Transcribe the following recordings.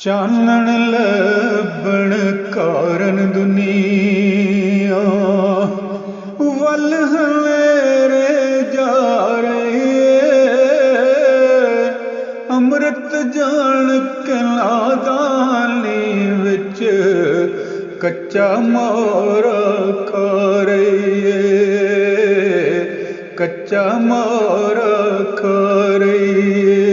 ਚਾਨਣ ਲੱਭਣ ਕਾਰਨ ਦੁਨੀਆ ਵੱਲ ਹਨੇਰੇ ਜਾ ਰਹੀ ਏ। ਅੰਮ੍ਰਿਤ ਜਾਣ ਕੇ ਨਾਦਾਨੀ ਵਿੱਚ ਕੱਚਾ ਮੋਰਾ ਖਾ ਰਹੀ ਏ, ਕੱਚਾ ਮੋਰਾ ਖਾ ਰਹੀ ਏ।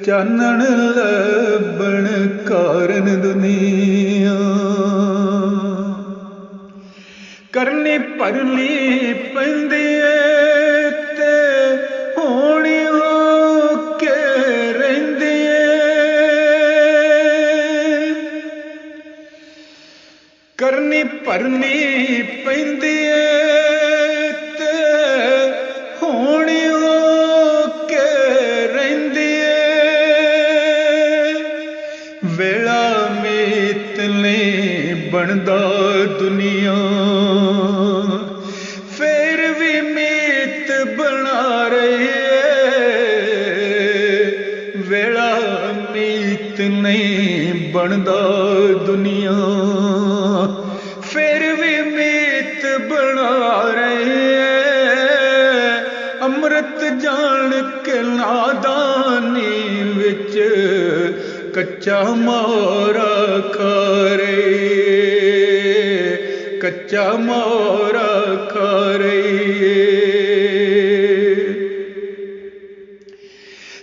ਚਾਨਣ ਲੱਭਣ ਕਾਰਨ ਦੁਨੀਆ ਕਰਨੀ ਭਰਨੀ ਪੈਂਦੀ ਏ ਤੇ ਹੋਣੀ ਹੋ ਕੇ ਰਹਿੰਦੀ ਏ। ਕਰਨੀ ਭਰਨੀ ਪੈਂਦੀ ਏ ਤੇ ਹੋਣੀ ਹੋ ਕੇ ਰਹਿੰਦੀ ਏ। ਵੇਲਾ ਮੀਤ ਨਹੀਂ ਬਣਦਾ ਦੁਨੀਆ ਫੇਰ ਵੀ ਮੀਤ ਬਣਾ ਰਹੀ ਏ। ਵੇਲਾ ਮੀਤ ਨਹੀਂ ਬਣਦਾ ਦੁਨੀਆ ਫੇਰ ਵੀ ਮੀਤ ਬਣਾ ਰਹੀ ਏ। ਅੰਮ੍ਰਿਤ ਜਾਣ ਕੇ ਨਾਦਾਨੀ ਵਿੱਚ ਕੱਚਾ ਮੋਰਾ ਖਾ ਰਹੀ ਏ, ਕੱਚਾ ਮੋਰਾ ਖਾ ਰਹੀ ਏ।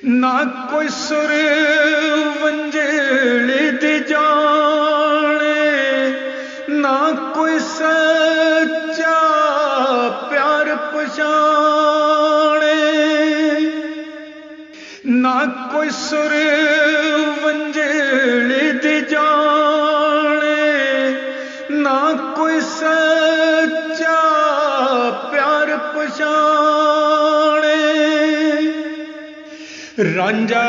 ਨਾ ਕੋਈ ਸੁਰ ਵੰਝਲੀ ਦੀ ਜਾਣੇ, ਨਾ ਕੋਈ ਸੱਚਾ ਪਿਆਰ ਪਛਾਣੇ। ਨਾ ਕੋਈ ਸੁਰ ਵੰਝਲੀ ਦੀ ਜਾਣੇ, ਨਾ ਕੋਈ ਸੱਚਾ ਪਿਆਰ ਪਛਾਣੇ। ਰਾਂਝਾ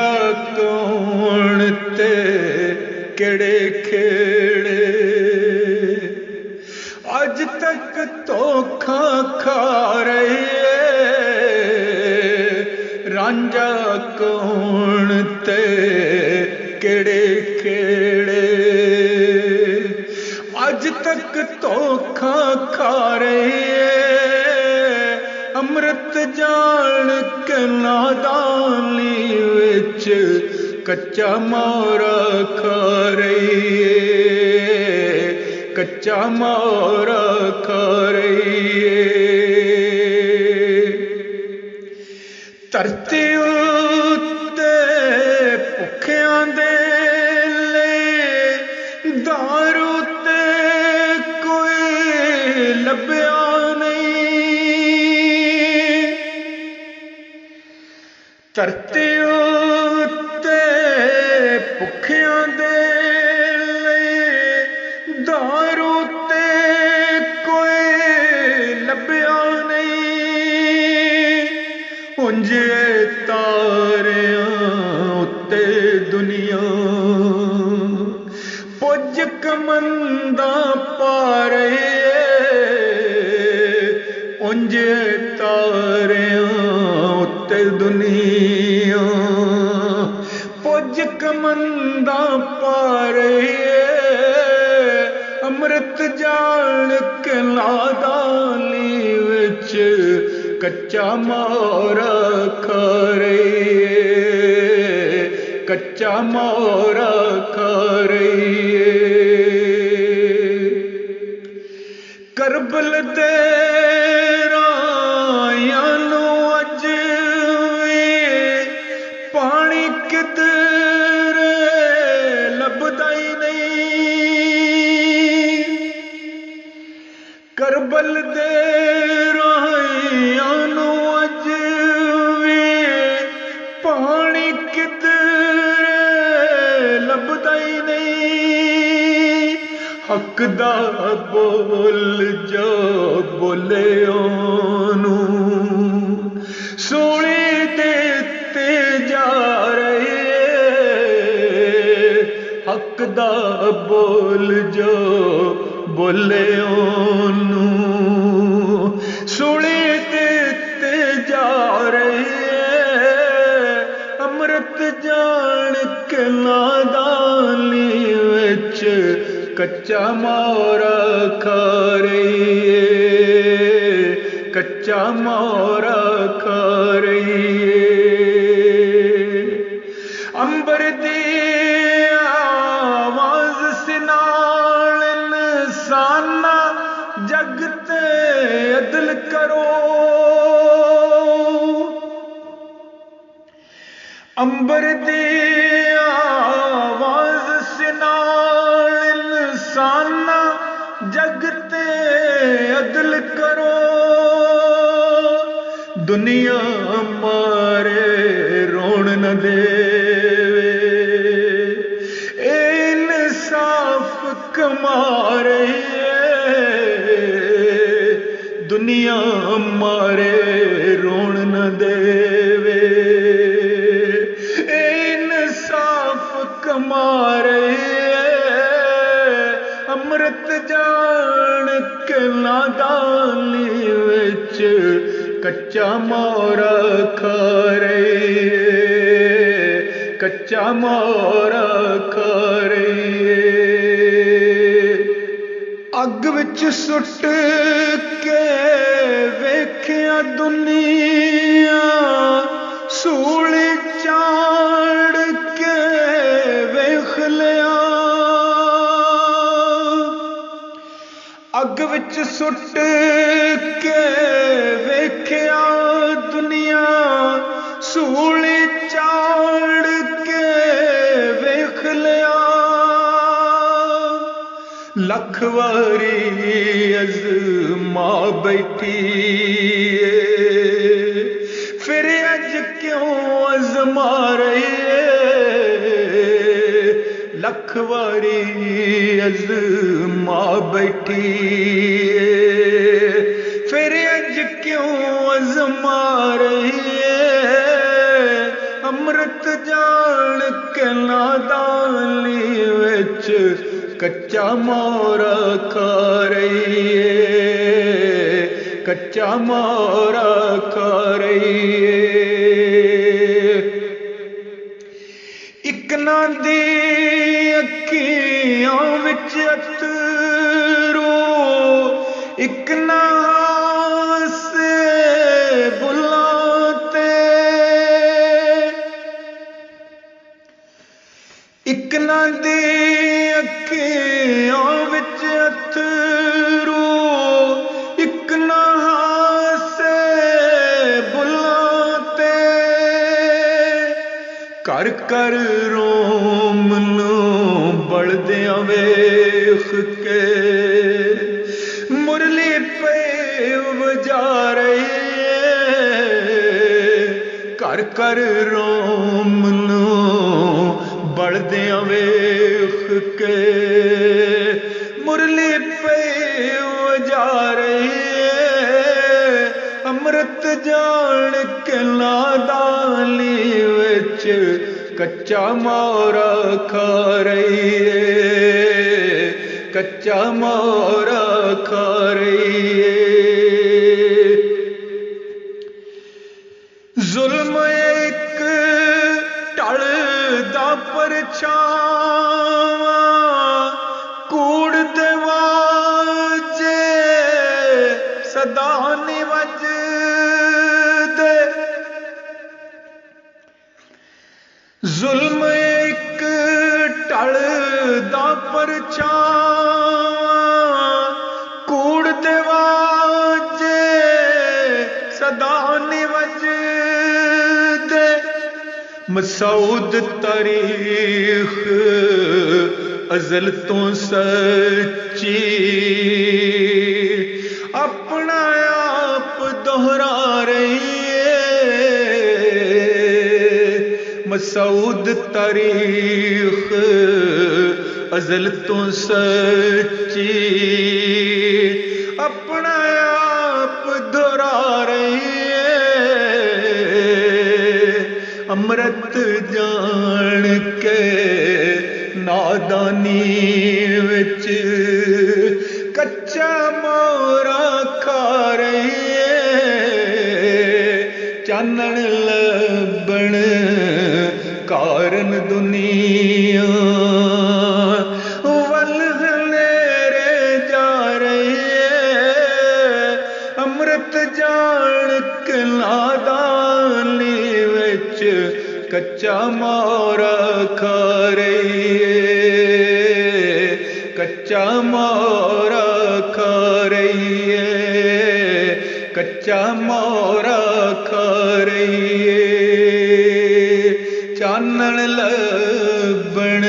ਕੌਣ ਤੇ ਕਿਹੜੇ ਖੇੜੇ ਅੱਜ ਤੱਕ ਧੋਖਾ ਖਾ ਰਹੇ ਏ। ਰਾਂਝਾ ਕੌਣ ਤੇ ਕਿਹੜੇ ਖੇੜੇ ਅੱਜ ਤੱਕ ਧੋਖਾ ਖਾ ਰਹੇ ਏ। ਅੰਮ੍ਰਿਤ ਜਾਣ ਕੇ ਨਾਦਾਨੀ ਵਿੱਚ ਕੱਚਾ ਮੋਰਾ ਖਾ ਰਹੀ ਏ, ਕੱਚਾ ਮੋਰਾ ਖਾ ਰਹੀ ਏ। ਧਰਤੀ ਉੱਤੇ ਭੁੱਖਿਆਂ ਦੇ ਲਈ ਦਾਰੂ ਤੇ ਕੋਈ ਲੱਭਿਆ ਨਹੀਂ। ਧਰਤੀ ਉੱਤੇ ਭੁੱਖਿਆਂ ਦੇ ਲਈ ਦਾਰੂ ਤੇ ਕੋਈ ਲੱਭਿਆ ਨਹੀਂ। ਉਂਝ ਤਾਰਿਆਂ ਉੱਤੇ ਦੁਨੀਆ ਪੁੱਜ ਕਮੰਦਾ ਪਾ ਰਹੀ ਏ। ਉਂਝ ਤਾਰਿਆਂ ਉੱਤੇ ਦੁਨੀਆ ਪੁੱਜ ਕਮੰਦਾ ਪਾ ਰਹੀ ਏ। ਅੰਮ੍ਰਿਤ ਜਾਣ ਕੇ ਨਾਦਾਨੀ ਵਿੱਚ ਕੱਚਾ ਮੋਰਾ ਖਾ ਰਹੀ ਏ, ਕੱਚਾ ਮੋਰਾ ਖਾ ਰਹੀ ਏ। ਕਰਬਲ ਦੇ ਰਾਹਾਂ ਨੂੰ ਅੱਜ ਵੀ ਪਾਣੀ ਕਿਧਰੇ ਲੱਭਦਾ ਹੀ ਨਹੀਂ। ਕਰਬਲ ਦੇ ਰਾਹਾਂ ਨੂੰ ਅੱਜ ਵੀ ਪਾਣੀ ਕਿਧਰੇ ਲੱਭਦਾ ਹੀ ਨਹੀਂ। ਹੱਕ ਦਾ ਬੋਲ ਜੋ ਬੋਲੇ ਉਹਨੂੰ ਸੂਲੀ ਦਿੱਤੀ ਜਾ ਰਹੀ ਏ। ਹੱਕ ਦਾ ਬੋਲ ਜੋ ਬੋਲੇ ਉਹਨੂੰ ਸੂਲੀ ਦਿੱਤੀ ਜਾ ਰਹੀ ਏ। ਅੰਮ੍ਰਿਤ ਜਾਣ ਕੇ के नादानी विच कच्चा मोरा खा रही है, कच्चा मोरा खा रही है। अंबर दी आवाज सिनाल इंसाना जगते अदल करो। अंबर दी आवाज सिनाल इंसाना जगते अदल करो। दुनिया मारे रोन न देवे, इंसाफ कमा रही है। दुनिया मारे रोन न देवे, इंसाफ कमा रही है। अमृत जान के नादानी विच कच्चा मोरा खा रही है, कच्चा मोरा खा रही है। अग विच सुट के वेख्या दुनिया, सूली चाड़ के वेख लिया। अग विच सुट के वेख्या दुनिया, सूली चाड़ के वेख लिया। लख वारी अज़मा बैठी है, फिर अज क्यों अज़मा रही है। लख वारी अज़मा बैठी है, फिर अज क्यों अज़मा रही है। अमृत जान के नादानी विच कच्चा मोरा खा रही है, कच्चा मोरा खा रही है। इक ना दी अखियां विच अथरू, इक ना से बुलां ते। इक ना दी अखियां विच अथरू, इक ना से बुलां ते। कर कर रोम नूं बलदियां वेख के, मुरली पे वजा रही है। कर कर रोम नूं बलदियां वेख के, मुरली पे वजा रही है। अमृत जान के नादानी विच कच्चा मोरा खा रही है, कच्चा मोरा खा रही है। जुल्म एक टलदा परछावां, कूड़ दे वाजे सदा नी वजदे। जुल्म एक टलदा परछावां, कूड़ दे वाजे सदा नी वजदे। मसूद तारीख अज़ल तो सच्ची, अपना आप दोहरा रही है। मसूद तारीख अज़ल तो सच्ची, अपना आप दोहरा रही है। अमृत जान के नादानी विच कच्चा मोरा खा रही है। चानण लभण कारण दुनिया दुनिया वल हनेरे जा रही है अमृत जान के नादानी विच कच्चा मोरा खा रही है कच्चा मोरा खा रही है कच्चा मोरा खा रही है चानण लभण